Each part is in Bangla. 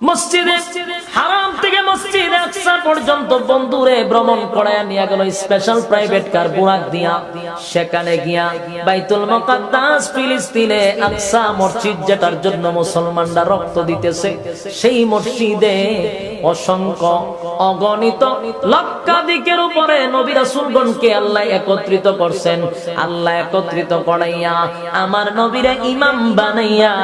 মসজিদে হারাম থেকে মসজিদে আকসা পর্যন্ত বন্ধুরে ভ্রমণ করায় নিয়ে গেল স্পেশাল প্রাইভেট কার বুরাক দিয়া। সেখানে গিয়া বাইতুল মুকাদ্দাস ফিলিস্তিনে আকসা মসজিদ, যেটার জন্য মুসলমানরা রক্ত দিতেছে, সেই মসজিদে অসংখ্য অগণিত লক্ষাধিকের উপরে নবী রাসূলগণকে আল্লাহ একত্রিত করছেন। আল্লাহ একত্রিত করাইয়া আমার নবীরে ইমাম বানাইয়া,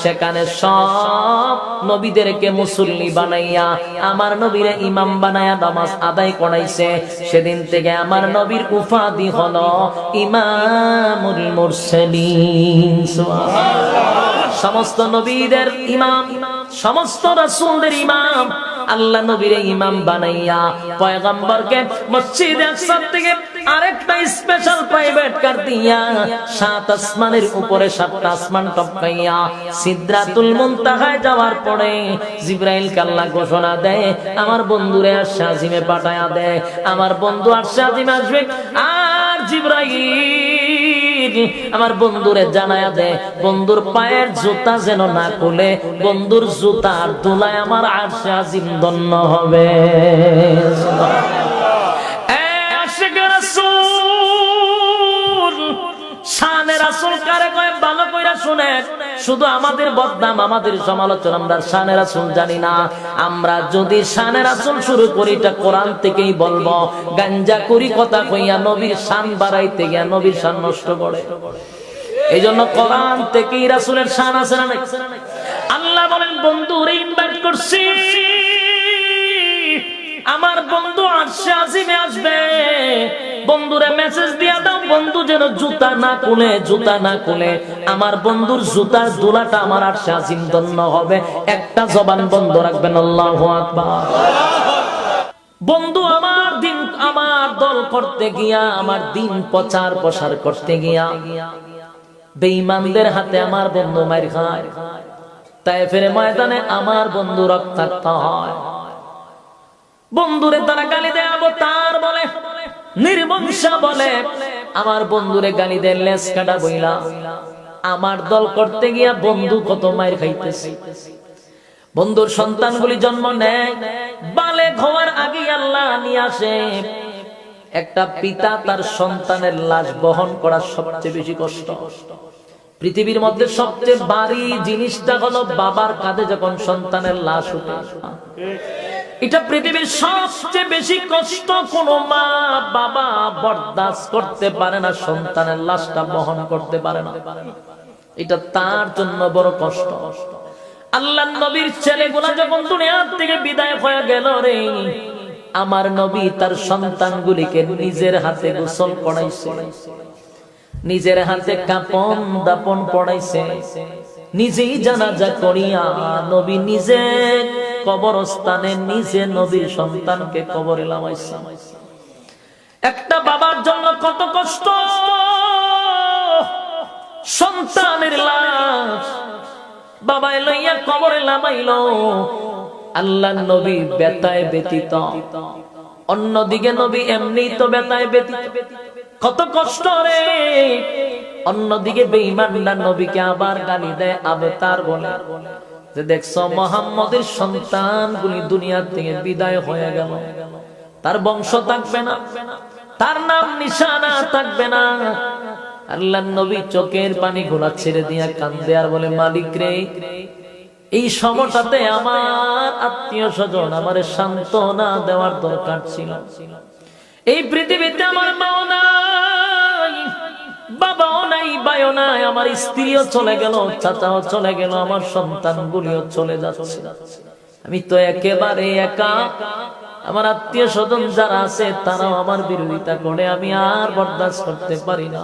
সেখানে সব নবীদেরকে মুসল্লি বানাইয়া আমার নবীরে ইমাম বানাইয়া নামাজ আদায় করাইছে। সেদিন থেকে আমার নবীর উপাধি হলো ইমামুল মুরসালিন। সমস্ত নবীদের ইমাম, সমস্ত রাসূলদের ইমাম, আল্লাহ নবীরে ইমাম বানাইয়া পয়গম্বরকে মসজিদে আকসা থেকে আরেকটা স্পেশাল প্রাইভেট কার দিয়া 7 আসমানের উপরে 7টা আসমান টপকাইয়া সিদরাতুল মুনতাহায় যাওয়ার পরে জিবরাইলকে আল্লাহ ঘোষণা দেয়, আমার বন্ধুরে আরশে আজিমে পাঠায়া দেয়। আমার বন্ধু আরশে আজিমে আসবে, আর জিবরাইল আমার বন্ধুরে জানায়া দেয় বন্ধুর পায়ের জুতা যেন না খুলে, বন্ধুর জুতার ধুলায় আমার আরশে আজিম ধন্য হবে। শানে রাসূল কারে কয় ভালো কইরা শুনেন। শুধু আমাদের বদনাম, আমাদের সমালোচনা, আমরা শানে রাসূল জানি না। আমরা যদি শানে রাসূল শুরু করি, এটা কোরআন থেকেই বলবো। গাঞ্জা করি কথা কইয়া নবীর শান বাড়াইতে গিয়া নবীর শান নষ্ট করে। এই জন্য কোরআন থেকেই রাসূলের শান আছে না নাই? আল্লাহ বলেন বন্ধুরে ইনভাইট করছি, আমার বন্ধু আরশে আজিমে আসবে, বন্ধুরে মেসেজ দিয়া দাও বন্ধু যেন জুতা না খুলে, জুতা না খুলে আমার বন্ধুর জুতার ধুলাটা আমার আরশে আজিম ধন্য হবে। একটা জবান বন্ধ রাখবেন, আল্লাহু আকবার। বন্ধু আমার দিন, আমার দল করতে গিয়া, আমার দিন প্রচার প্রসার করতে গিয়া বেঈমানদের হাতে আমার বন্ধু মার খায়। তায়েফের ময়দানে আমার বন্ধু রক্তাক্ত হয়। বন্ধুরে তারা গালি দেয়, অবতার বলে, নির্বংশা বলে, আমার বন্ধুরে গালি দেয় লেজ কাটা বইলা। আমার দল করতে গিয়া বন্ধু কত মায়ের খাইতেছে। বন্ধুর সন্তানগুলি জন্ম নেয়, বালেগ হওয়ার আগে আল্লাহ নিয়ে আসে। একটা পিতা তার সন্তানের লাশ বহন করা সবচেয়ে বেশি কষ্ট। পৃথিবীর মধ্যে সবচেয়ে ভারী জিনিসটা হলো বাবার কাঁধে যখন সন্তানের লাশ উঠে। এটা পৃথিবীর সবচেয়ে বেশি কষ্ট। কোন মা বাবা বরদাস্ত করতে পারে না, সন্তানের লাশটা বহন করতে পারে না। এটা তার জন্য বড় কষ্ট। আল্লাহর নবীর ছেলেগুলা যখন দুনিয়া থেকে বিদায় হয়ে গেল রে, আমার নবী তার সন্তানগুলিকে নিজের হাতে গোসল করাইছে, নিজের হাতে কাপন দাপন পড়াইছে, নিজেই জানাজা করিয়া নবী নিজে কবরস্থানে নিজে নবীর সন্তানকে কবরে নামাইছে। একটা বাবার জন্য কত কষ্ট, সন্তানের লাশ বাবাই লইয়া কবরে নামাইল। আল্লাহর নবী বেতায় ব্যতীত, অন্যদিকে নবী এমনি তো বেতায় ব্যতীত, কত কষ্ট রে। অন্যদিকে বেঈমানরা নবীকে আবার গালি দেয়, আবতার বলে, যে দেখছো মুহাম্মদের সন্তানগুলি দুনিয়া থেকে বিদায় হয়ে গেল, তার বংশ থাকবে না, তার নাম নিশানা থাকবে না। আল্লাহর নবী চোখের পানি ঘোলা ছেড়ে দিয়া কান্দে আর বলে, মালিক রে, এই সময়টাতে আমার আত্মীয় স্বজন আমার সান্ত্বনা দেওয়ার দরকার ছিল। এই পৃথিবীতে আমার মাও নাই, বাবাও নাই, ভাইও নাই, আমার স্ত্রীও চলে গেল, চাচাও চলে গেল, আমার সন্তানগুলিও চলে যাচ্ছে। আমি তো একেবারে একা। আমার আত্মীয় স্বজন যারা আছে তারাও আমার বিরোধিতা করে, আমি আর বরদাস্ত করতে পারি না।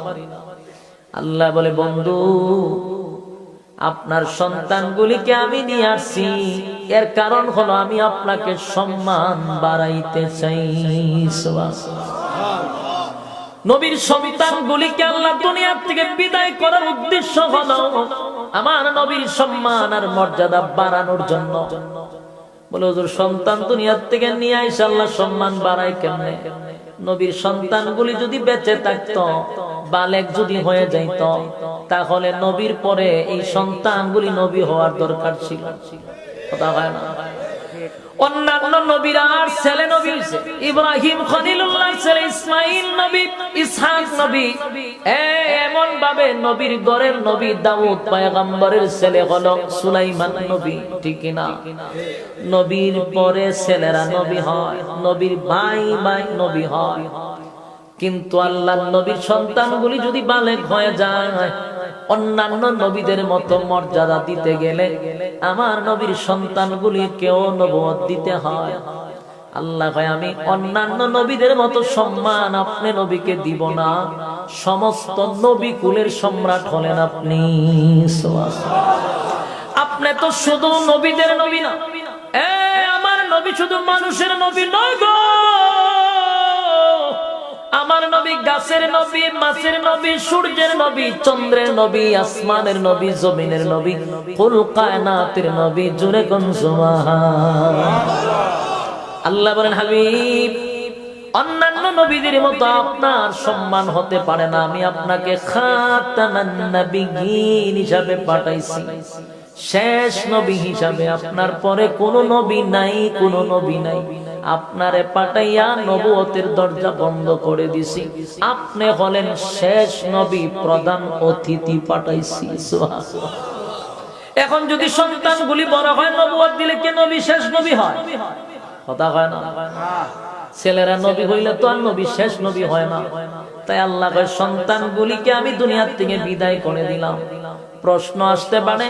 আল্লাহ বলে, বন্ধু আপনার সন্তানগুলিকে আমি নিয়ে আসছি, এর কারণ হলো আমি আপনাকে সম্মান বাড়াইতে চাই। নবীর সন্তানগুলিকে আল্লাহ দুনিয়া থেকে বিদায় করার উদ্দেশ্য হলো আমার নবীর সম্মান আর মর্যাদা বাড়ানোর জন্য। বলে হুজুর, সন্তান দুনিয়া থেকে নিয়ে আইসা আল্লাহ সম্মান বাড়ায় কেমনে? নবীর সন্তানগুলি যদি বেঁচে থাকতো, বালেগ যদি হয়ে যাইত, তাহলে নবীর পরে এই সন্তানগুলি নবী হওয়ার দরকার ছিল। কথা হয় না। অন্যান্য নবীরা আর ছেলে নবী হইছে, ইব্রাহিম খলিলুল্লাহ ছেলে ইসমাইল নবী, ইসহাক নবী, এমন ভাবে নবীর ঘরের নবী দাউদ পয়গম্বরের ছেলে হলো সুলাইমান নবী, ঠিক না? নবীর পরে ছেলেরা নবী হয়, নবীর ভাই ভাই নবী হয়। কিন্তু আল্লাহর নবীর সন্তানগুলি যদি বালেগ হয়ে যায়, অন্যান্য নবীদের মতো মর্যাদা দিতে গেলে আমার নবীর সন্তানগুলি কেউ নবুয়ত দিতে হয়। আল্লাহ কয় আমি অন্যান্য নবীদের মতো সম্মান আপনি নবীকে দিব না, সমস্ত নবী কুলের সম্রাট হলেন আপনি। আপনি তো শুধু নবীদের নবী না, আমার নবী শুধু মানুষের নবী নয় গো। আমার নবী গাছের নবী, মাছের নবী, সূর্যের নবী, চন্দ্রের নবী, আসমানের নবী, জমিনের নবী, কুল কায়নাতের নবী। জুরে কোন সুবহানাল্লাহ। আল্লাহ বলেন হাবিব অন্যান্য নবীদের মতো আপনার সম্মান হতে পারে না, আমি আপনাকে খাতামান নবিয়্যিন হিসাবে পাঠাইছি, শেষ নবী হিসাবে। আপনার পরে কোন নবী নাই, কোন নবী নাই। আপনারে পাঠাইয়া নবুয়তের দরজা বন্ধ করে দিছি, আপনি হলেন শেষ নবী, প্রধান অতিথি পাঠাইছি। সুবহানাল্লাহ। এখন যদি সন্তানগুলি বড় হয়, নবুয়ত দিলে কে নবী শেষ নবী হয়? কথা হয় না। ছেলেরা নবী হইলে তো আর নবী শেষ নবী হয় না। তাই আল্লাহ কয় সন্তানগুলিকে আমি দুনিয়ার থেকে বিদায় করে দিলাম। প্রশ্ন আসতে পারে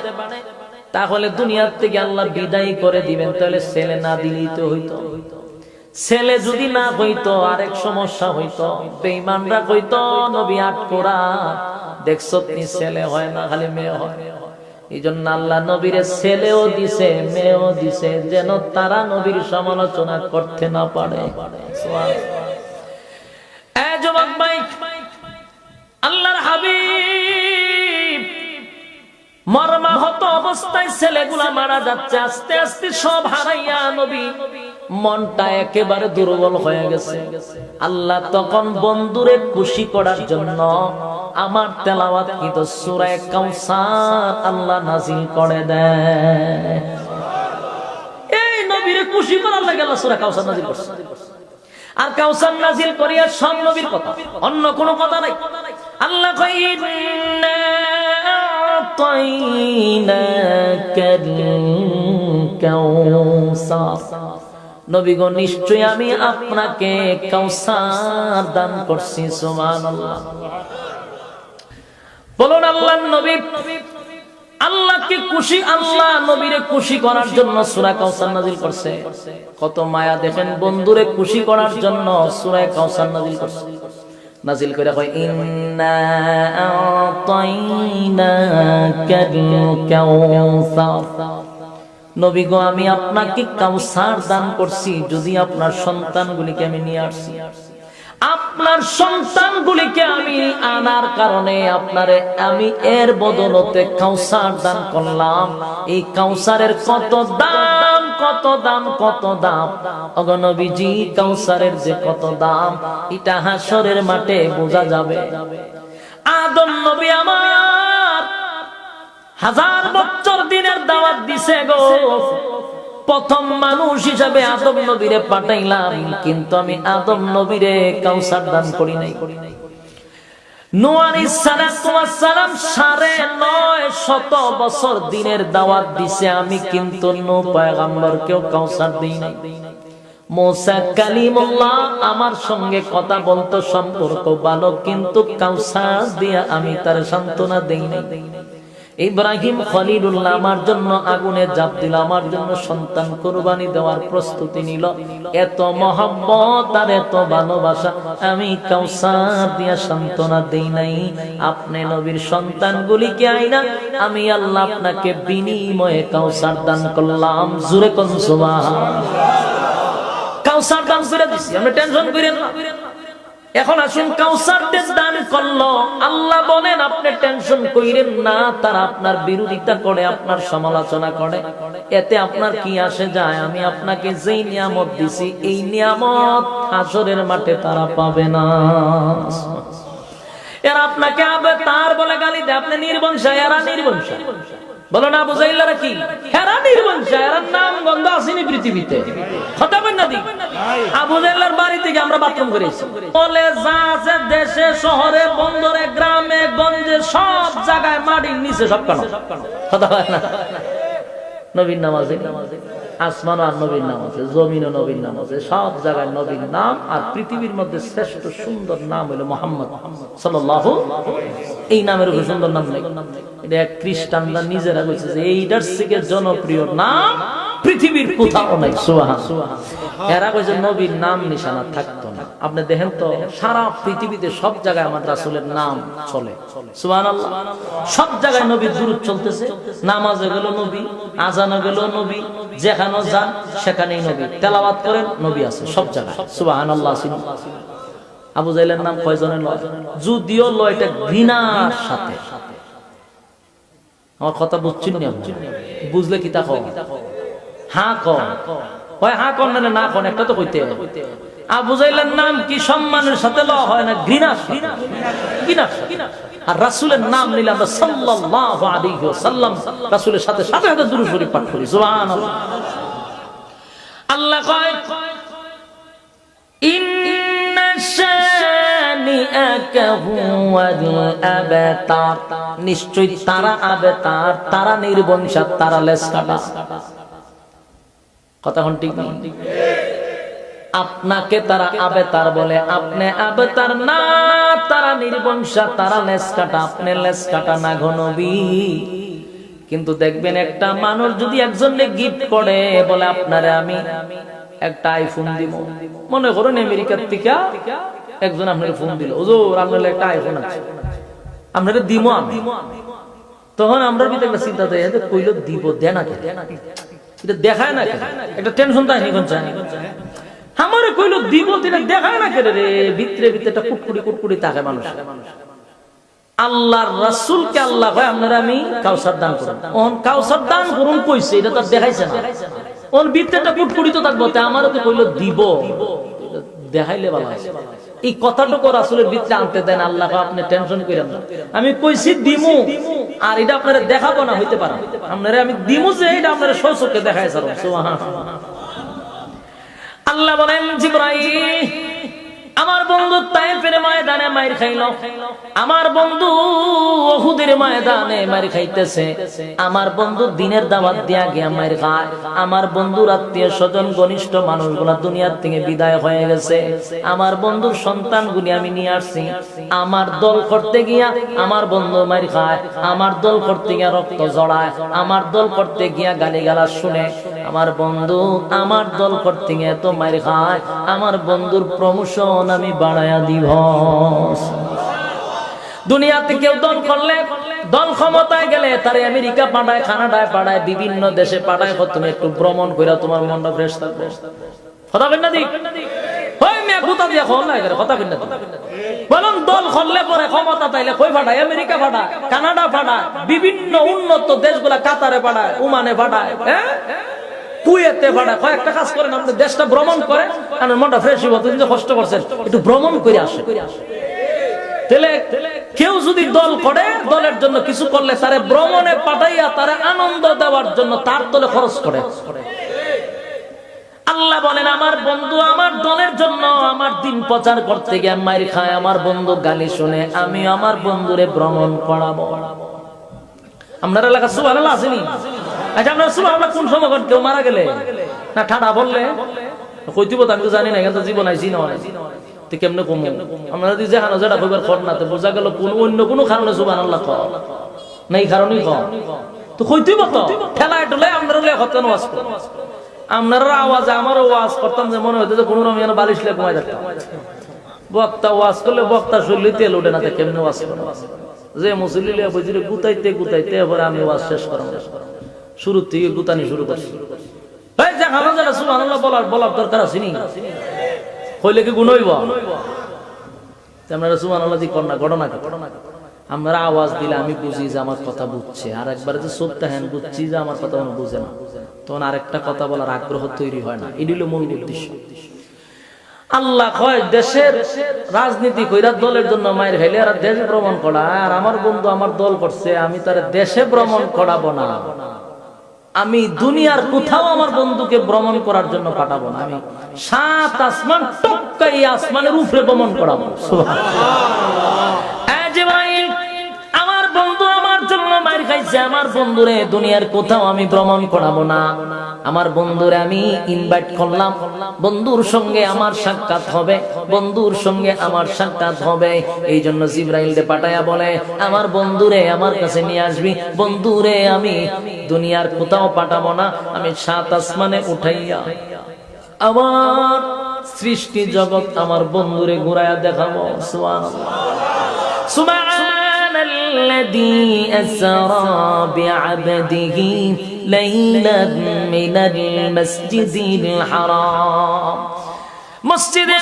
তাহলে দুনিয়ার থেকে আল্লাহ বিদায় করে দিবেন, তাহলে ছেলে না দিলেই তো হইতো। ছেলে যদি না হইতো আরেক সমস্যা হইতো, বেঈমানরা কইতো নবী আটকোরা, দেখছো তুমি ছেলে হয় না, খালি মেয়ে হয়। এই জন্য আল্লাহ নবীর ছেলেও দিছে, মেয়েও দিছে, যেন তারা নবীর সমালোচনা করতে না পারে। যুবক ভাই, আল্লাহর হাবিব মর্মাহত অবস্থায় ছেলেগুলা মারা যাচ্ছে, আস্তে আস্তে সব হারাইয়া নবী মনটা একেবারে দুর্বল হয়ে গেছে। আল্লাহ তখন বন্ধুরে খুশি করার জন্য আমার তেলাওয়াতকৃত সূরা কাউসার আল্লাহ নাযিল করে দেয়। এই নবীরে খুশি করার লাগে আল্লাহ সূরা কাউসার নাযিল করছে। আর কাউসার নাযিল করিয়া সব নবীর কথা, অন্য কোনো কথা নাই। আল্লাহ কয় ইন্না আতাইনাকাল কাউসার, নবী গো নিশ্চয় আমি আপনাকে কাউসার দান করছি। সুবহানাল্লাহ। বলুন আল্লাহর নবী আল্লাহকে খুশি, আল্লাহ নবীরে খুশি করার জন্য সূরা কাউসার নাযিল করছে। কত মায়া দেখেন, বন্ধুরে খুশি করার জন্য সূরা কাউসার নাযিল করছে। নাযিল করে কয় ইন্না আতাইনাকাল কাউসার, নবী গো আমি আপনাকে কাউসার দান করছি যদি আপনার সন্তানগুলিকে আমি নিয়ে আসছি। আপনার সন্তানগুলিকে আমি আনার কারণে আপনারে আমি এর বদলতে কাউসার দান করলাম। এই কাউসারের কত দাম, কত দাম, কত দাম। ওগো নবীজি কাউসারের যে কত দাম এটা হাসরের মাঠে বোঝা যাবে। আদম নবী আমার 1000 বছর দিনের দাওয়াত দিছে গো, প্রথম মানুষ হিসাবে আদম নবীরে পাঠাইলাম, কিন্তু আমি আদম নবীরে কাউসার দান করি নাই। নূহ আলাইহিস সালাম 950 বছর দিনের দাওয়াত দিছে, আমি কিন্তু নূহ পয়গম্বরকেও কাউসার দেই নাই। মুসা কালিমুল্লাহ আমার সঙ্গে কথা বলতো, সম্পর্ক ভালো, কিন্তু কাউসার দিয়া আমি তার সান্ত্বনা দেই নাই। ইব্রাহিম খলিলুল্লাহ আমার জন্য আগুনে ঝাঁপ দিল, আমার জন্য সন্তান কুরবানি দেওয়ার প্রস্তুতি নিল। এত মহব্বত আর এত ভালোবাসা আমি কাউসার দিয়া সান্ত্বনা দেই নাই। আপনি নবীর সন্তানগুলিকে আইনা আমি আল্লাহ আপনাকে বিনিময়ে কাউসার দান করলাম। জোরে কোন সুবহানাল্লাহ। কাউসার দান করে দিছি, আপনি টেনশন করেন না। এখন আসুন কাউসার দান করলো, আল্লাহ বলেন আপনি টেনশন কইরেন না। তারা আপনার বিরোধিতা করে, আপনার সমালোচনা করে, এতে আপনার কি আসে যায়? আমি আপনাকে যেই নিয়ামত দিছি এই নিয়ামত হাসরের মাঠে তারা পাবে না। এরা আপনাকে আবে তার বলে গালি দেয়, আপনি নির্বংশা, এরা নির্বংশা। বলো না, আবু জাহেলরা কি হেরা নির্বংশ, এর নাম গন্ধ আসেনি পৃথিবীতে, কথা বল না দি। আবু জাহেলের বাড়ি থেকে আমরা বাথরুম করেছি, বলে যা আছে দেশে শহরে বন্দরে গ্রামে গঞ্জে সব জায়গায় মাটির নিচে সব কেন, কথা বল না। নবীর নাম আছে, আসমান আর নবীর নাম আছে, জমিন ও নবীর নাম আছে, সব জায়গায় নবীর নাম। আর পৃথিবীর মধ্যে শ্রেষ্ঠ সুন্দর নাম হলো মুহাম্মদ সাল্লাল্লাহু, এই নামের উপর সুন্দর নাম নেই। এটা খ্রিস্টানরা নিজেরা বলছে যে এইটার থেকে জনপ্রিয় নাম পৃথিবীর কোথাও নাই। সুবহানাল্লাহ। এরা কইছে নবীর নাম নিশানা থাকতো না। আপনি দেখেন তো সারা পৃথিবীতে সব জায়গায় আমার রাসূলের নাম চলে, সুবহানাল্লাহ। সব জায়গায় নবীর দুরূদ চলতেছে, নামাজে গেল নবী, আজানে গেল নবী, যেখানে যান সেখানেই নবী, তেলাওয়াত করেন নবী আছে সব জায়গায়, সুবহানাল্লাহ। আবু জাহেলের নাম কয়জনের লয়, যদিও লয় এটা ঘৃণার সাথে। আমার কথা বুঝছেন না? বুঝলে কি তা কও, হ্যাঁ কও, হয় হ্যাঁ কন না না কন, একটা তো কইতে হবে। আবু জাহেলের নাম কি সম্মানের সাথে লওয়া হয় না ঘৃণার সাথে? ঘৃণা। আর রাসূলের নাম নিলে আমরা সাল্লাল্লাহু আলাইহি ওয়াসাল্লাম রাসূলের সাথে সাথে সাথে দুরূদ শরীফ পাঠ করি, সুবহানাল্লাহ। আল্লাহ কয় ইন্না শানিআকা হুয়াল আবতার, নিশ্চয় তারা আবতার, তারা নির্বংশ, তারা লেজ কাটা। কথা কোন ঠিক নেই? আপনাকে তারা আবেতার বলে, আপনি আবেতার না, তারা নির্বংশ, তারা লেজ কাটা, আপনি লেজ কাটা না গো নবী। কিন্তু দেখবেন একটা মানুষ যদি একজনকে গিফট করে বলে আপনারে আমি একটা আইফোন দিব, মনে করেন আমেরিকার থেকে একজন আপনার ফোন দিল, হুজুর আপনার একটা আইফোন আছে, আপনারে দিব আমি। তখন আমরা ভিতরে একটা চিন্তা দেয় কইলো দিব, দে না কে, এটা দেখায় না কে, একটা টেনশন তাই নিকন চাই আমারে কইলো দিব, এটা দেখায় না কে রে, ভিতরে ভিতরে একটা কুটকুটি তাকে মানুষ। আল্লাহর রাসূলকে আল্লাহ কয় আপনারা আমি কাউসার দান করুন, ওন কাউসার দান করুন কইছে, এটা তো দেখাইছে না, ওন ভিতরেটা কুটকুটি তো থাকবো, তে আমারও তো কইলো দিব, দেখাইলে ভালো আছে। এই কথাটুকু রাসূলের ভিতরে আনতে দেন, আল্লাহ আপনি টেনশন করেন না, আমি কইছি দিমু, আর এটা আপনারা দেখাবো না হইতে পারে, আপনারা আমি দিমু যে এটা আপনারা সচক্ষে দেখাইছে। সুবহানাল্লাহ। আল্লাহ বলেন জিবরাইল আমার বন্ধু তায়েফের ময়দানে মাইর খাইলো, আমার বন্ধু উহুদের ময়দানে মাইর খাইতেছে, আমার বন্ধু দিনের দাওয়াত দিয়া গিয়া মাইর খায়, আমার বন্ধুর আত্মীয় স্বজন ঘনিষ্ঠ মানুষগুলা দুনিয়ার থেকে বিদায় হয়ে গেছে, আমার বন্ধুর সন্তানগুলি আমি নিয়ে আসছি, আমার দল করতে গিয়া আমার বন্ধু মাইর খায়, আমার দল করতে গিয়া রক্ত জড়ায়, আমার দল করতে গিয়া গালিগালাজ শুনে, আমার বন্ধু আমার দল করতে গিয়া তো মাইর খায়, আমার বন্ধুর প্রমোশন আমি বাড়ায়া দিব। দুনিয়াতে কেউ দল করলে, দল ক্ষমতায় গেলে তারে আমেরিকা পাঠায়, কানাডায় পাঠায়, বিভিন্ন দেশে পাঠায়, তুমি একটু ভ্রমণ করে তোমার মনটা ফ্রেশ থাকবে। কথা বল না দিক হয় মিয়া গুতা দিয়া খোল না করে, কথা বল না বলুন। দল করলে পরে ক্ষমতা পাইলে কই পাঠায়, আমেরিকা পাঠায়, কানাডা পাঠায়, বিভিন্ন উন্নত দেশগুলা কাতারে পাঠায়, ওমানে পাঠায়, হ্যাঁ কুয়েতে পাঠায়। কয়েকটা কাজ করেন, আপনার দেশটা ভ্রমণ করে, আপনার মনটা ফ্রেশ হইব, তুমি যে কষ্ট করছেন একটু ভ্রমণ করে আসে। তাহলে কেউ যদি দল করে, দলের জন্য কিছু করলে তারে ভ্রমণে পাঠাইয়া তারে আনন্দ দেওয়ার জন্য তার দলে খরচ করে। আল্লাহ বলেন আমার বন্ধু আমার দলের জন্য আমার দিন প্রচার করতে গিয়ে মাইর খায়, আমার বন্ধু গালি শুনে, আমি আমার বন্ধুরে ভ্রমণ করাবো। আপনার এলাকা সুবহানাল্লাহ আসেনি? আচ্ছা আপনার সুবহানাল্লাহ কোন সময় কেউ মারা গেলে না ঠাডা বললে কইতিব, আমি তো জানি না, কিন্তু জীবন আইছি না তো কেমনে কমু। আমরা যদি যেখানে যেটা কইবার খর না, তো বোঝা গেল কোন অন্য কোনো কারণে সুবহানাল্লাহ কও না, এই কারণেই কও তো কইতিব, তো ঠেলায় ঠেলায় আপনারা হতেন ওয়াজ করো, আপনারা আওয়াজে আমারও ওয়াজ করতাম, যে মনে হইতো যে কোনো রকম বালিশ লে কমাই থাকতাম। বক্তা ওয়াজ করলে বক্তা শরীরে তেল ওঠে না, কেমনে ওয়াজ করো, যে মুসল্লি বুঝলে গুতাইতে গুতাইতে এবারে আমি ওয়াজ শেষ করাম, শুরু থেকে গুতানি শুরু করছি। সুবহানাল্লাহ বলার দরকার আছে নি, কইলে কি গুণ হইব? আপনারা সুবহানাল্লাহ জি কর না, ঘটনা আমরা আওয়াজ দিলে আমি বুঝি যে আমার কথা বুঝছে, আর একবার যে চোখটা হ্যান বুঝছি যে আমার কথা বুঝে না, তখন আরেকটা কথা বলার আগ্রহ তৈরি হয় না। এটি হলো মূল উদ্দেশ্য। আল্লাহ কয় দেশের রাজনীতি কইরা দলের জন্য মায়ের হেলে আর দেশ ভ্রমণ করা, আর আমার বন্ধু আমার দল করছে, আমি তার দেশে ভ্রমণ করাবো না, আমি দুনিয়ার কোথাও আমার বন্ধুকে ভ্রমণ করার জন্য পাঠাবো না, আমি 7 আসমান টপকাই আসমানের উপরে ভ্রমণ করাবো। আমার বন্ধু আমার জন্য মায়ের খাইছে, আমার বন্ধুরে দুনিয়ার কোথাও আমি ভ্রমণ করাবো না, আমার বন্ধুরে আমি ইনভাইট করলাম, বন্ধুর সঙ্গে আমার সাক্ষাৎ হবে, বন্ধুর সঙ্গে আমার সাক্ষাৎ হবে। এই জন্য জিবরাইলকে পাঠায়া বলে আমার বন্ধুরে আমার কাছে নিয়ে আসবি, বন্ধুরে আমি দুনিয়ার কোথাও পাঠাবো না, আমি 7 আসমানে উঠাইয়া আমার সৃষ্টি জগৎ আমার বন্ধুরে ঘুরাইয়া দেখাবো। সুবহানাল্লাহ সুবহানাল্লাযী আসরা বিআবদিহি লাইলান মিনাল মাসজিদিল হারাম, মসজিদে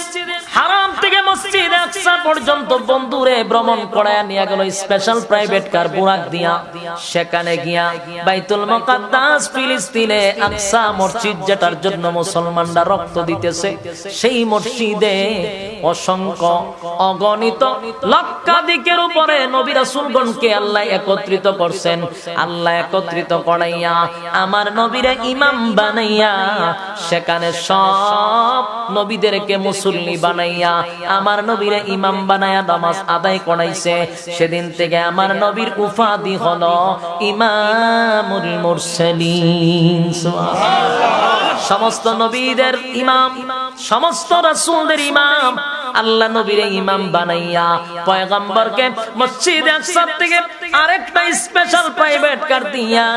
হারাম থেকে মসজিদে আকসা পর্যন্ত বন্ধুরে ভ্রমণ করায় নিয়ে গেল স্পেশাল প্রাইভেট কার বুরাক দিয়া। সেখানে গিয়া বাইতুল মুকাদ্দাস ফিলিস্তিনে আকসা মসজিদ যেটার জন্য মুসলমানরা রক্ত দিতেছে, সেই মসজিদে অসংখ্য অগণিত লক্ষাধিকের উপরে নবী রাসূলগণকে আল্লাহ একত্রিত করছেন। আল্লাহ একত্রিত করাইয়া আমার নবীরে ইমাম বানাইয়া সেখানে সব নবীদের মুসল্লি বানাইয়া আমার নবীরে ইমাম বানাইয়া নামাজ আদায় করাইছে। সেদিন থেকে আমার নবীর উপাধি হলো ইমামুল মুরসালিন। সমস্ত নবীদের ইমাম, সমস্ত রাসূলদের ইমাম, আল্লাহ নবীরে ইমাম বানাইয়া পয়গম্বরকে মসজিদে আকসা থেকে আরেকটা স্পেশাল প্রাইভেট কার দিয়া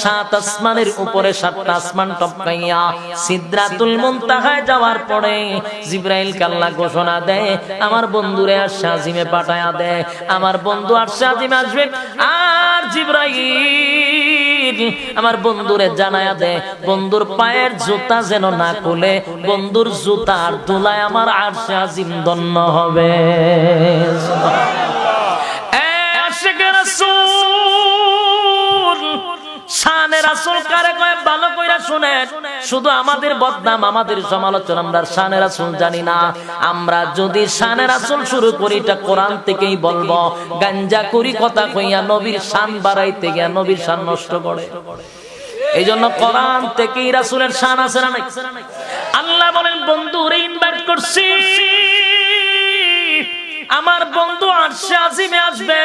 7 আসমানের উপরে 7টা আসমান টপকাইয়া সিদরাতুল মুনতাহায় যাওয়ার পরে জিবরাইলকে আল্লাহ ঘোষণা দেয় আমার বন্ধুরে আরশে আজিমে পাঠায়া দেয়। আমার বন্ধু আরশে আজিমে আসবে, আর জিবরাইল আমার বন্ধুরে জানায়া দেয় বন্ধুর পায়ের জুতা যেন না খুলে, বন্ধুর জুতার ধুলায় আমার আরশে আজিম ধন্য হবে। শানে রাসূল কারে কয় ভালো কইরা শুনেন, শুধু আমাদের বদনাম আমাদের সমালোচনা আমরা শানে রাসূল জানি না। আমরা যদি শানে রাসূল শুরু করি এটা কোরআন থেকেই বলবো, গাঞ্জা করি কথা কইয়া নবীর শান বাড়াইতে গিয়া নবীর শান নষ্ট করে। এই জন্য কোরআন থেকেই রাসূলের শান আছে না নাই? আল্লাহ বলেন বন্ধুরে ইনভাইট করছি, আমার বন্ধু আরশে আজিমে আসবে,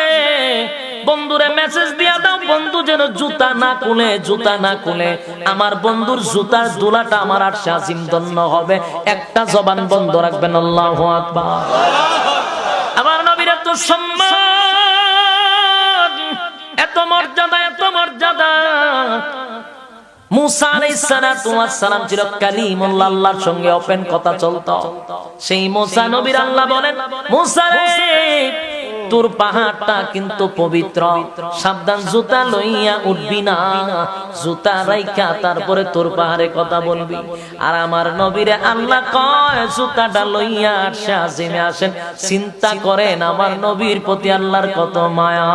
বন্ধুরে মেসেজ দিয়া দাও বন্ধু যেন জুতা না খুলে, জুতা না খুলে আমার বন্ধুর জুতার দুলাটা আমার আরশে আজিম ধন্য হবে। একটা জবান বন্ধ রাখবেন, আল্লাহু আকবার। আমার নবীর এত সম্মান, এত মর্যাদা, এত মর্যাদা। মুসা আলাইহিস সালাতু ওয়াস সালাম ছিল কালিমুল্লাহ, আল্লাহর সঙ্গে ওপেন কথা চলতো। সেই মুসা নবীর আল্লাহ বলেন মুসা রে তোর পাহাড়টা কিন্তু পবিত্র, সাবধান জুতা লইয়া উঠবি না, জুতা রাইখা তারপরে তোর পাহাড়ে কথা বলবি। আর আমার নবীরে আল্লাহ কয় জুতাটা লইয়া আরশে আজিমে আসেন। চিন্তা করেন আমার নবীর প্রতি আল্লাহর কত মায়া।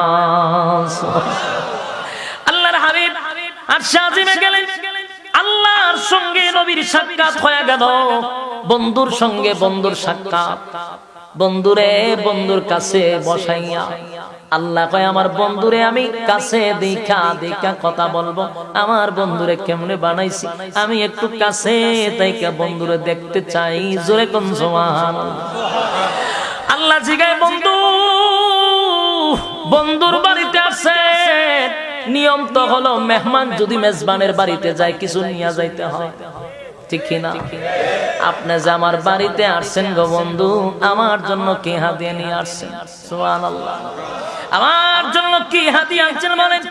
আল্লাহর হাবিব আরশে আজিমে গেলেন, আল্লাহর সঙ্গে নবীর সাক্ষাৎ হয়ে গেল। বন্ধুর সঙ্গে বন্ধুর সাক্ষাৎ, বন্ধুরে বন্ধুর কাছে বসাইয়া আল্লাহ কয় আমার বন্ধুরে আমি কাছে দেখা দেখা কথা বলবো। আমার বন্ধুরে কেমনে বানাইছি আমি একটু কাছে থেকে বন্ধুরে দেখতে চাই। জোরে কোন সুবহানাল্লাহ। আল্লাহ জিগায় বন্ধু, বন্ধুর বাড়িতে আছে, নিয়ম তো হলো মেহমান যদি মেজবানের বাড়িতে যায় কিছু নিয়ে যাইতে হয়, ঠিক কিনা? আপনি যে আমার বাড়িতে আসছেন গো বন্ধু, আমার জন্য কি হাদিয়া নিয়ে আসছেন? সুবহানাল্লাহ। আমার জন্য কি হাদিয়া আনছেন বলেন?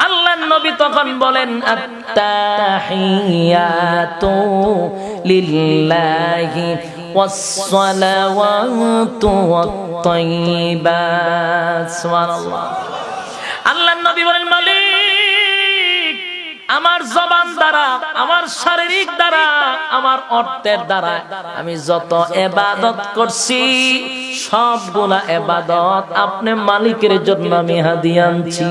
আল্লাহর নবী তখন বলেন আত্তাহিয়াতু লিল্লাহি ওয়াসসালাওয়াতু ওয়াত-তাইয়্যিবাত। সুবহানাল্লাহ। আল্লাহর নবী বলেন মালিক আমার জবান দ্বারা, আমার শারীরিক দ্বারা, আমার অর্থের দ্বারা আমি যত ইবাদত করছি সবগুলা ইবাদত আপনি মালিকের জন্য আমি হাদিয়া আনছি।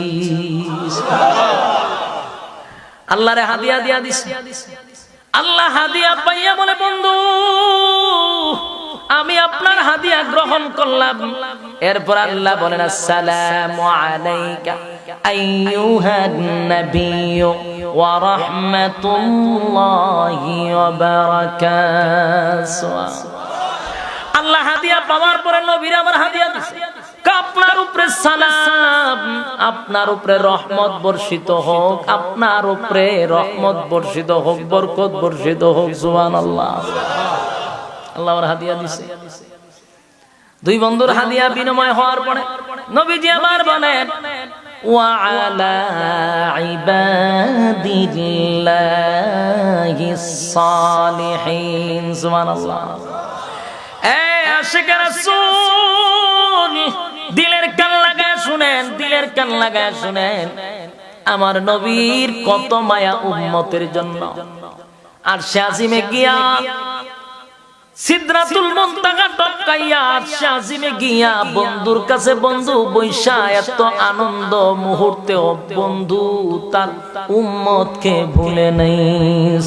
আল্লাহরে হাদিয়া দিয়া দিছি। আল্লাহ হাদিয়া পাইয়া বলে বন্ধু আমি আপনার হাদিয়া গ্রহণ করলাম। এরপর আল্লাহ বলেন আসসালামু আলাইকা আইয়ুহান নাবিয়্যু ওয়া রাহমাতুল্লাহি ওয়া বারাকাতুহু। আল্লাহ হাদিয়া পাওয়ার পরে নবীর আমার হাদিয়া দিছে, আপনার উপরে সালাম, আপনার উপরে রহমত বর্ষিত হোক, আপনার উপরে রহমত বর্ষিত হোক, বরকত বর্ষিত হোক। সুবহানাল্লাহ। আল্লাহর হাদিয়া দিছে। দুই বন্ধুর হাদিয়া বিনিময় হওয়ার পরে নবীজি আমার বলেন ওয়া আলা ইবাদিল্লাহিস সালিহিন। সুবহানাল্লাহ। আশিক রাসূল দিলের কান লাগায় শুনেন, দিলের কান লাগায় শুনেন, আমার নবীর কত মায়া উম্মতের জন্য। আর সে আজিমে গিয়া সিদরাতুল মুনতাহা টপকাইয়া আরশে আজিমে গিয়া বন্ধুর কাছে বন্ধু বৈশা এত আনন্দ মুহূর্তেও বন্ধু তার উম্মতকে ভুলে নাই।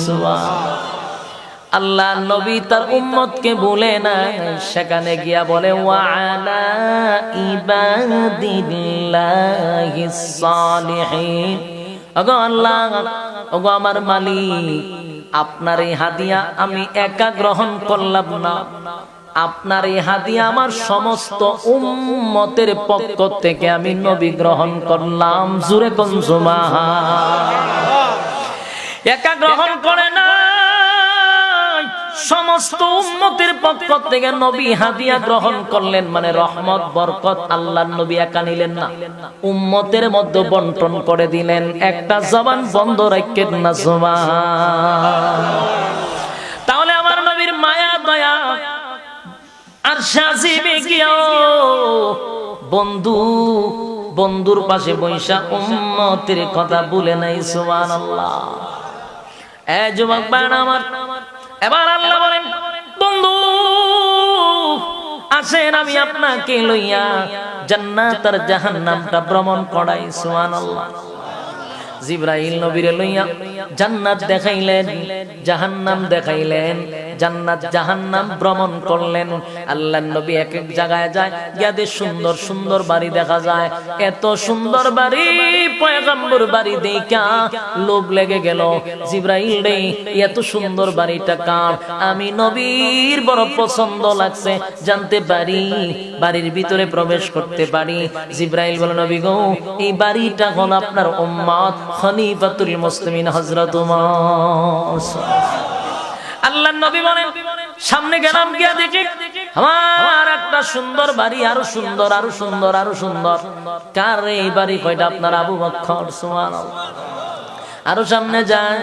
সুবহানাল্লাহ। আল্লাহ নবী তার উম্মতকে ভুলে নাই। সেখানে গিয়া বলে ওয়া আলা ইবাদিল্লাহিস সালিহিন। ওগো আল্লাহ, ওগো আমার মালিক, আপনার এই হাদিয়া আমি একা গ্রহণ করলাম না, আপনার এই হাদিয়া আমার সমস্ত উম্মতের পক্ষ থেকে আমি নবী গ্রহণ করলাম। জোরে কোন সুবহানাল্লাহ। একা গ্রহণ করে না, সমস্ত উম্মতের পক্ষ থেকে নবী হাদিয়া গ্রহণ করলেন, মানে রহমত বরকত আল্লাহর নবী একা নিলেন না, উম্মতের মধ্যে বন্টন করে দিলেন। একটা জবান বন্ধ রাখেন না। সুবহানাল্লাহ। তাহলে আমার নবীর মায়া দয়া আর সাজিবে গিয়াও বন্ধু বন্ধুর পাশে বৈশা উম্মতের কথা ভুলে নাই। সুবহানাল্লাহ। এ যুবক বান আমার, এবার আল্লাহ বলেন বন্ধু আসেন আমি আপনাকে লইয়া জান্নাত আর জাহান্নামটা ভ্রমণ করাই। সুবহানাল্লাহ। জিবরাইল নবীরে লইয়া জান্নাত দেখাইলেন, জাহান্নাম দেখাইলেন, জান্নাত জাহান্নাম ভ্রমণ করলেন। আল্লাহর নবী এক এক জায়গায় যায়, গিয়ে সুন্দর সুন্দর বাড়ি দেখা যায়। এত সুন্দর বাড়ি, পয়গম্বর বাড়ি দেখা লোভ লেগে গেল। জিবরাইল রে, এত সুন্দর বাড়িটা কার? আমি নবীর বড় পছন্দ লাগছে, জানতে পারি, বাড়ির ভিতরে প্রবেশ করতে পারি। জিবরাইল বলে নবী গো, এই বাড়িটা হলো আপনার উম্মত খলিফাতুল মুসলিমিন হযরত উমর। আল্লাহর নবী বলেন সামনে গেলাম, গিয়া দেখি আমার একটা সুন্দর বাড়ি, আরো সুন্দর, আরো সুন্দর, আরো সুন্দর। কার এই বাড়ি? কয়টা? আপনার আবু বকর। সুবহানাল্লাহ। আরো সামনে যায়,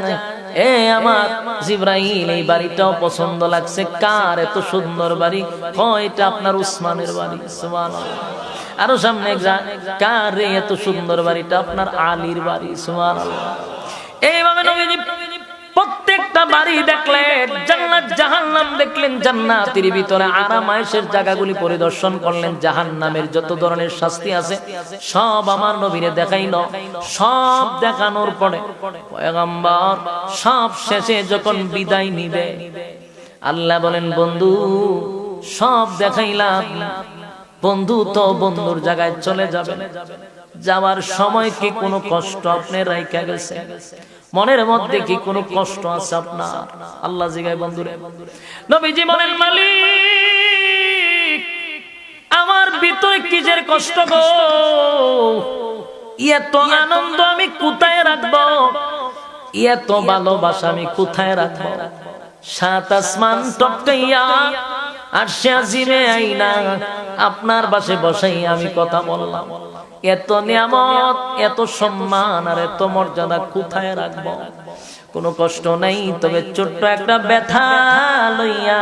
এ আমার জিবরাইল, এই বাড়িটাও পছন্দ লাগছে। কার এত সুন্দর বাড়ি? কয়টা? আপনার উসমানের বাড়ি। সুবহানাল্লাহ। আরো সামনে যায়, কার রে এত সুন্দর বাড়িটা? আপনার আলীর বাড়ি। সুবহানাল্লাহ। এইভাবে নবীজি প্রত্যেকটা বাড়ি দেখলেন, জান্নাত জাহান্নাম দেখলেন, জান্নাতের ভিতরে আরাম আয়েশের জায়গাগুলি পরিদর্শন করলেন। জাহান্নামের যত ধরনের শাস্তি আছে সব আমার নবীরে দেখাইলো। সব দেখানোর পরে পয়গম্বর সব শেষে যখন বিদায় নিবে, আল্লাহ বলেন বন্ধু সব দেখাইলাম, বন্ধু তো বন্ধুর জায়গায় চলে যাবে, যাওয়ার সময় কি কোনো কষ্ট আপনি রাইখা গেছে? মনের মধ্যে কি কোনো কষ্ট আছে আপনার? আল্লাহ জিগায় বন্ধুরে। নবীজি বলেন মালিক, আমার ভিতরে কিসের কষ্ট গো? এত আনন্দ আমি কোথায় রাখবো? এত ভালোবাসা আমি কোথায় রাখবো? সাত আসমান টপকাইয়া আরশে আজিমে আইনা আপনার পাশে বসাই আমি কথা বললাম। এত নিয়ামত, এত সম্মান আর এত মর্যাদা কোথায় রাখবো? কোনো কষ্ট নাই, তবে ছোট্ট একটা ব্যথা লইয়া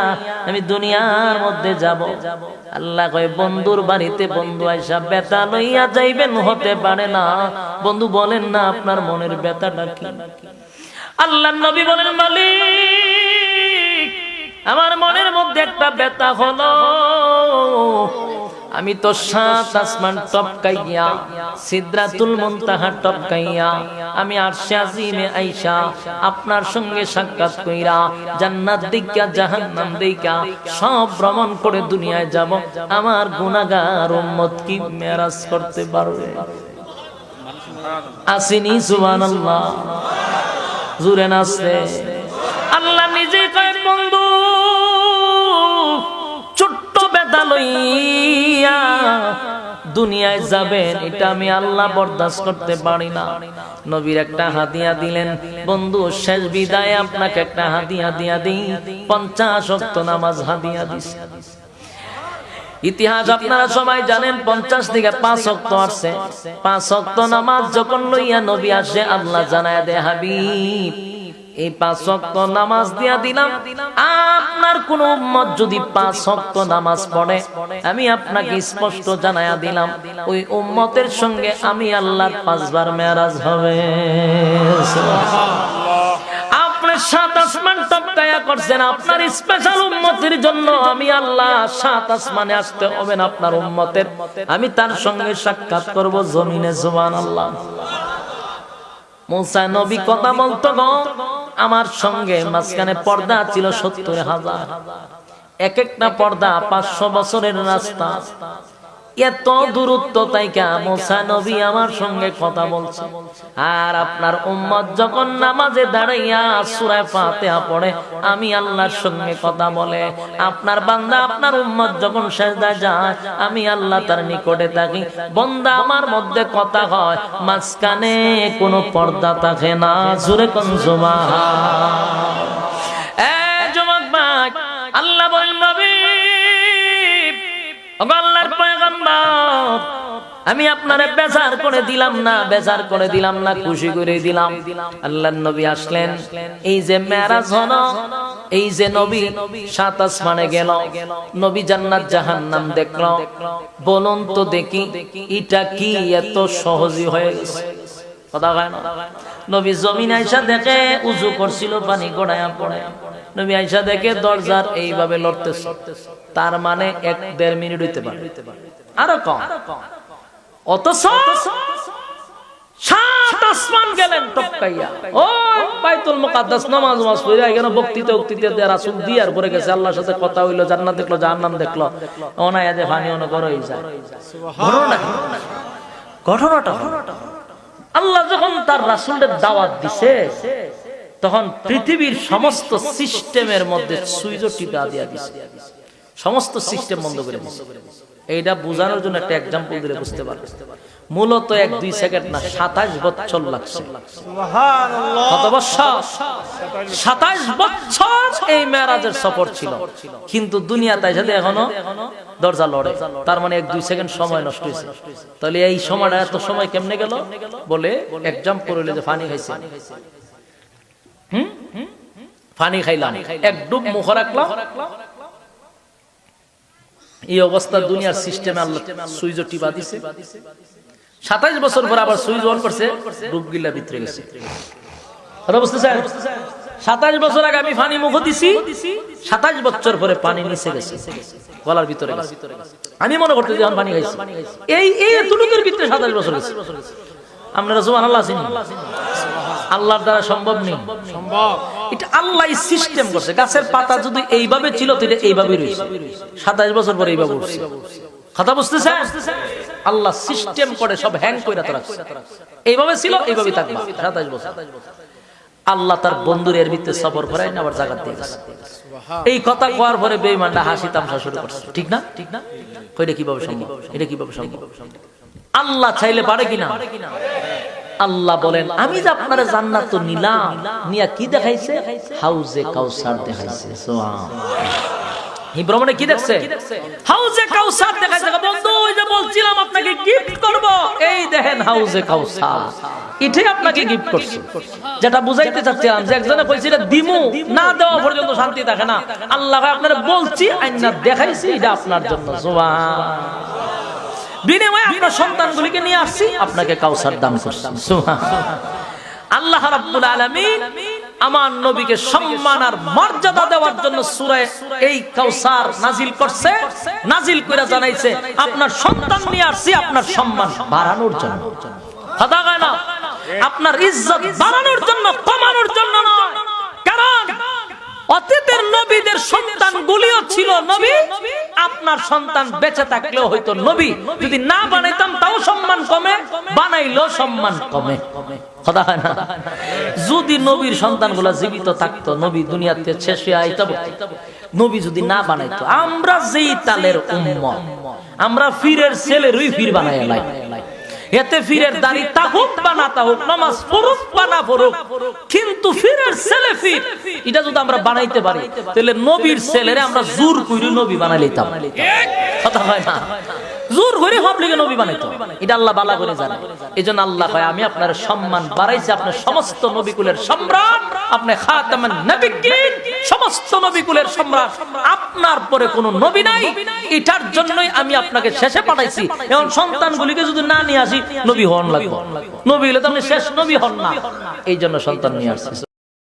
আমি দুনিয়ার মধ্যে যাব। আল্লাহ কয় বন্ধুর বাড়িতে বন্ধু আইসা ব্যথা লইয়া যাইবেন, হতে পারে না। বন্ধু বলেন না আপনার মনের ব্যথাটা কি? আল্লাহর নবী বলেন মালিক, আমার মনের মধ্যে একটা ব্যথা হলো, আমি তো সাত আসমান টপকাইয়া সিদরাতুল মুনতাহা টপকাইয়া আমি আরশে আজিমে আইসা আপনার সঙ্গে সাক্ষাৎ কইরা জান্নাত দেখা জাহান্নাম দেখা সব ভ্রমণ করে দুনিয়ায় যাব। আমার গুনাহগার উম্মত কি মেরাজ করতে পারবে? আসিনি সুবহানাল্লাহ, জোরে নাচে। আল্লাহ নিজে কয় বন্ধু ছোট্ট বেদা লইয়া দুনিয়ায় যাবেন, এটা আমি আল্লাহ বরদাস্ত করতে পারি না। নবীর একটা হাদিয়া দিলেন, বন্ধু শেষ বিদায় আপনাকে একটা হাদিয়া দিয়া দিই, 50 ওয়াক্ত নামাজ হাদিয়া দিছি। ইতিহাস আপনারা সবাই জানেন, 50 থেকে 5 ওয়াক্ত আছে। 5 ওয়াক্ত নামাজ যখন লইয়া নবী আসে, আল্লাহ জানায়া দেয় হাবিব এই 5 ওয়াক্ত নামাজ দিয়া দিলাম, আপনার কোন উম্মত যদি 5 ওয়াক্ত নামাজ পড়ে, আমি আপনাকে স্পষ্ট জানায়া দিলাম ওই উম্মতের সঙ্গে আমি আল্লাহর 5 বার মেরাজ হবে। আপনি 7 আসমান টপকায়া করছেন আপনার স্পেশাল উম্মতের জন্য, আমি আল্লাহ 7 আসমানে আসতে হবে না আপনার উম্মতের, আমি তার সঙ্গে সাক্ষাৎ করব জমিনে। সুবহানাল্লাহ। মুসা নবী কথা বলতো গো, আমার সঙ্গে মাঝখানে পর্দা ছিল 70,000, এক একটা পর্দা 500 বছরের রাস্তা, এত দূরত্ব তাইকা মুসা নবী আমার সঙ্গে কথা বলছে। আর আপনার উম্মত যখন নামাজে দাঁড়াইয়া সূরা ফাতিহা পড়ে, আমি আল্লাহর সঙ্গে কথা বলে। আপনার বান্দা আপনার উম্মত যখন সিজদায় যায়, আমি আল্লাহ তার নিকটে থাকি। বান্দা আমার মধ্যে কথা হয়, মাঝখানে কোনো পর্দা থাকে না। জোরে কোন সুবহান। এই যুবক ভাই, আল্লাহ বলেন নবী আল্লাহর পয়গম্বর, আমি আপনারে বেজার করে দিলাম না, বেজার করে দিলাম না, খুশি করে দিলাম। আল্লাহর নবী আসলেন, এই যে মেরাজ হলো, এই যে নবী 7 আসমানে গেল, নবী জান্নাত জাহান্নাম দেখলো। বলুন তো দেখি এটা কি এত সহজই হয়ে গেছে? কথা হয় না। নবী জমিন আইসা দেখে উযু করছিল, পানি গড়ায়া পড়ে। নবী আইসা দেখে দরজার এইভাবে লড়তেছে, তার মানে 1-1.5 মিনিট হইতে পারে, আরো কম। অথচ 7 আসমান গেলেন টপকাইয়া, ও বাইতুল মুকাদ্দাস নামাজ পড়ে এখানে বক্তৃতা রাসূল দিয়ার পরে গেছে, আল্লাহর সাথে কথা হইলো, জান্নাত দেখলো, জাহান্নাম দেখলো, ওনায়া যে পানি অন করে হই যায়। ঘটনাটা আল্লাহ যখন তার রাসূলের দাওয়াত দিছে, তখন পৃথিবীর সমস্ত সিস্টেমের মধ্যে সুইচ টিপা দিয়া দিছে, সমস্ত সিস্টেম বন্ধ করে দিছে। এইটা বোঝানোর জন্য একটা এক্সাম্পল দিলে বুঝতে পারবে। মূলত 1-2 সেকেন্ড না, 27 বছর লাগছে। সুবহানাল্লাহ। কত বছর? 27 বছর এই মেরাজের সফর ছিল, কিন্তু দুনিয়াতে এসে এখনো দরজা লড়ে। তার মানে 1-2 সেকেন্ড সময় নষ্ট হয়েছে। তাহলে এই সময়টা এত সময় কেমনে গেল? বলে এক্সাম্পল হইলে যে পানি খাইছে, পানি খাইলাম, এক ডুব মুখ রাখলাম, এই অবস্থা দুনিয়ার সিস্টেমে আল্লাহ সুইচ টিপা দিছে। 27 বছর পর আবার সুইচ অন করছে, ডুব গিলা ভিতরে গেছে। কথা বুঝতেছেন? 27 বছর আগে আমি পানি মুখ দিছি, 27 বছর পরে পানি নিচে গেছে, গলার ভিতরে গেছে। আমি মনে করতে যখন পানি খাইছি, এই এতটুকুর ভিতরে 27 বছর গেছে। আপনারা সুবহানাল্লাহ আছেন? আল্লাহর দ্বারা সম্ভব নেই, সম্ভব। এটা আল্লাহ সিস্টেম করছে। গাছের পাতা যদি এইভাবে ছিল, তো এটা এইভাবেই রইছে, 27 বছর পরে এইভাবে উঠছে। কথা বুঝতেছেন? আল্লাহ সিস্টেম করে সব হ্যাং কইরা রাখছে, এইভাবে ছিল, এইভাবেই থাকবে 27 বছর। আল্লাহ তার বন্ধুর এর ভিতরে সফর করায় না, আবার জায়গা দিয়ে গেছে। এই কথা কোয়ার পরে বেঈমানরা হাসি তামাশা শুরু করছে। ঠিক না? ঠিক না? কইটা কিভাবে সম্ভব? এটা কিভাবে সম্ভব? আল্লাহ চাইলে পারে কিনা? আল্লাহ বলেন, আমি যে আপনারা জান্নাত তো নিলাম, নিয়া কি দেখাইছে? হাউজে কাউসার দেখাইছে। সুবহানাল্লাহ। এই ভ্রমণে কি দেখছে? হাউজে কাউসার দেখাইছে। বন্ধু ওই যে বলছিলাম আপনাকে গিফট করব, এই দেখেন হাউজে কাউসার, এটাই আপনাকে গিফট করছে। যেটা বুঝাইতে চাচ্ছিলাম, যে একজনে কইছিল দিমু, না দেওয়া পর্যন্ত শান্তি থাকে না। আল্লাহ আপনারা বলছি, আইনা দেখাইছি, এটা আপনার জন্য। সুবহানাল্লাহ। বিনিময়ে আপনার সন্তানগুলিকে নিয়ে আসছি, আপনাকে কাউসার দান করছি। সুবহানাল্লাহ। আল্লাহ রাব্বুল আলামিন আমার নবীকে সম্মান আর মর্যাদা দেওয়ার জন্য সূরা এই কাউসার নাজিল করছে। নাজিল করে জানাইছে, আপনার সন্তান নিয়ে আসছি আপনার সম্মান বাড়ানোর জন্য। কথা কয় না? আপনার ইজ্জত বাড়ানোর জন্য, কমানোর জন্য নয়। কারণ অতীতের নবীদের সন্তানগুলিও ছিল নবী। আপনার সন্তান বেঁচে থাকলেও হয়তো নবী, যদি না বানাইতাম তাও সম্মান কমে, বানাইলেও সম্মান কমে। কথা হয় না? যদি নবীর সন্তানগুলো জীবিত থাকতো, নবী দুনিয়াতে শেষ হয়ে আইতো, নবী যদি না বানাইতো, আমরা যেই তালের উম্মত, আমরা ফিরের ছেলেরই ফির বানাই লাই। এতে ফিরের দাড়ি তাহুক বা না তাহুক, নামাজ পড়ুক বা না পড়ুক, কিন্তু ফিরের ছেলে ফির, এটা যদি আমরা বানাইতে পারি, তাহলে নবীর ছেলেরে আমরা জোর করে নবী বানাই লইতাম। কথা হয় না? জোর করে হবলিগে নবী বানাইতো। এটা আল্লাহ বালা করে জানে। এজন্য আল্লাহ কয়, আমি আপনার সম্মান বাড়াইছি, আপনার সমস্ত নবীকুলের সম্রাট, আপনি খাতামুন নবিয়্যিন, সমস্ত নবীকুলের সম্রাট, আপনার পরে কোনো নবী নাই। এটার জন্যই আমি আপনাকে শেষে পাঠাইছি। এখন সন্তানগুলিকে যদি না নিয়ে আসি, নবী হন লাগবে। নবী হলে তো আপনি শেষ নবী হন না, এই জন্য সন্তান নিয়ে আসছি।